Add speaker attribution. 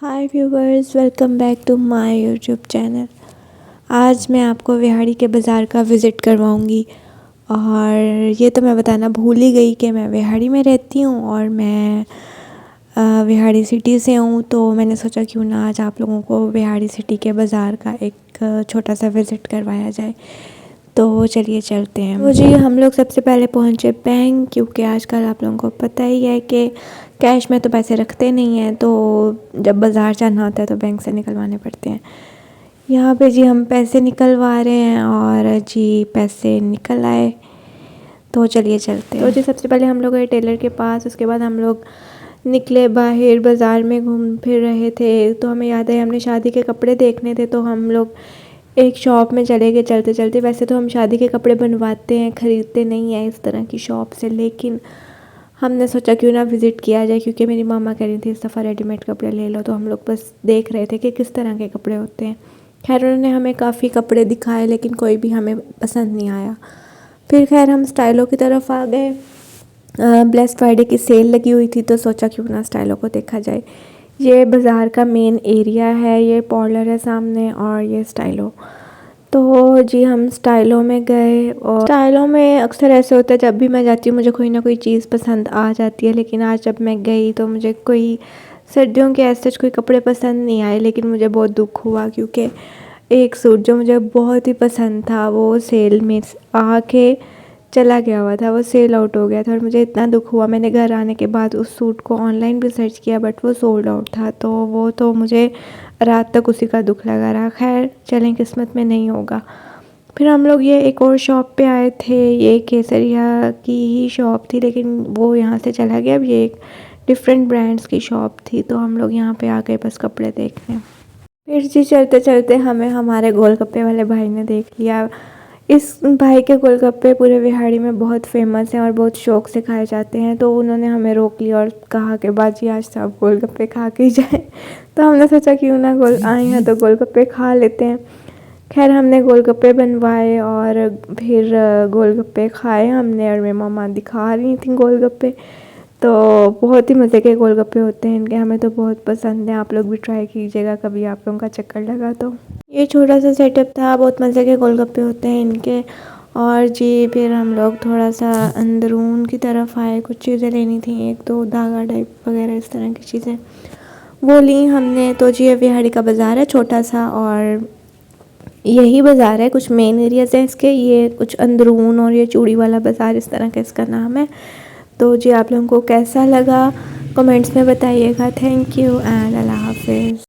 Speaker 1: Hi viewers, welcome back to my YouTube channel. आज मैं आपको विहाड़ी के बाज़ार का विज़िट करवाऊंगी। और ये तो मैं बताना भूल ही गई कि मैं विहाड़ी में रहती हूँ और मैं विहाड़ी सिटी से हूँ। तो मैंने सोचा क्यों ना आज आप लोगों को विहाड़ी सिटी के बाज़ार का एक छोटा सा विज़िट करवाया जाए। तो चलिए चलते हैं। तो जी हम लोग सबसे पहले पहुँचे बैंक, क्योंकि आजकल आप लोगों को पता ही है कि कैश में तो पैसे रखते नहीं हैं, तो जब बाज़ार जाना होता है तो बैंक से निकलवाने पड़ते हैं। यहाँ पे जी हम पैसे निकलवा रहे हैं और जी पैसे निकल आए। तो चलिए चलते हैं। तो जी सबसे पहले हम लोग गए टेलर के पास, उसके बाद हम लोग निकले बाहर, बाज़ार में घूम फिर रहे थे। तो हमें याद है हमने शादी के कपड़े देखने थे, तो हम लोग एक शॉप में चले गए चलते चलते। वैसे तो हम शादी के कपड़े बनवाते हैं, ख़रीदते नहीं हैं इस तरह की शॉप से, लेकिन हमने सोचा क्यों ना विज़िट किया जाए, क्योंकि मेरी मामा कह रही थी इस दफ़ा रेडीमेड कपड़े ले लो। तो हम लोग बस देख रहे थे कि किस तरह के कपड़े होते हैं। खैर उन्होंने हमें काफ़ी कपड़े दिखाए, लेकिन कोई भी हमें पसंद नहीं आया। फिर खैर हम स्टाइलों की तरफ आ गए। ब्लैक फ्राइडे की सेल लगी हुई थी, तो सोचा क्यों ना स्टाइलों को देखा जाए। ये बाज़ार का मेन एरिया है, ये पार्लर है सामने और ये स्टाइलो। तो जी हम स्टाइलों में गए, और स्टाइलों में अक्सर ऐसे होता है जब भी मैं जाती हूँ मुझे कोई ना कोई चीज़ पसंद आ जाती है। लेकिन आज जब मैं गई तो मुझे कोई सर्दियों के ऐसे कोई कपड़े पसंद नहीं आए, लेकिन मुझे बहुत दुख हुआ, क्योंकि एक सूट जो मुझे बहुत ही पसंद था वो सेल में आके चला गया हुआ था, वो सेल आउट हो गया था और मुझे इतना दुख हुआ। मैंने घर आने के बाद उस सूट को ऑनलाइन भी सर्च किया, बट वो सोल्ड आउट था। तो वो तो मुझे रात तक उसी का दुख लगा रहा। खैर चलें, किस्मत में नहीं होगा। फिर हम लोग ये एक और शॉप पे आए थे, ये केसरिया की ही शॉप थी, लेकिन वो यहाँ से चला गया। अब ये एक डिफरेंट ब्रांड्स की शॉप थी, तो हम लोग यहाँ पे आ गए बस कपड़े देखने। फिर जी चलते चलते हमें हमारे गोलगप्पे वाले भाई ने देख लिया। इस भाई के गोलगप्पे पूरे विहाड़ी में बहुत फेमस हैं और बहुत शौक से खाए जाते हैं। तो उन्होंने हमें रोक लिया और कहा कि बाजी आज सब गोलगप्पे खा के जाए। तो हमने सोचा क्यों ना आए हैं तो गोलगप्पे खा लेते हैं। खैर हमने गोलगप्पे बनवाए और फिर गोलगप्पे खाए हमने, और मेरी मामा दिखा रही थी गोलगप्पे। तो बहुत ही मज़े के गोलगप्पे होते हैं इनके, हमें तो बहुत पसंद है। आप लोग भी ट्राई कीजिएगा कभी आप लोगों का चक्कर लगा तो। ये छोटा सा सेटअप था, बहुत मज़े के गोलगप्पे होते हैं इनके। और जी फिर हम लोग थोड़ा सा अंदरून की तरफ आए, कुछ चीज़ें लेनी थी, एक दो धागा टाइप वगैरह इस तरह की चीज़ें वो ली हमने। तो जी ये विहाड़ी का बाज़ार है छोटा सा, और यही बाज़ार है, कुछ मेन एरियाज़ हैं इसके, ये कुछ अंदरून और ये चूड़ी वाला बाज़ार इस तरह का इसका नाम है। तो जी आप लोगों को कैसा लगा कमेंट्स में बताइएगा। थैंक यू एंड अल्लाह हाफिज़।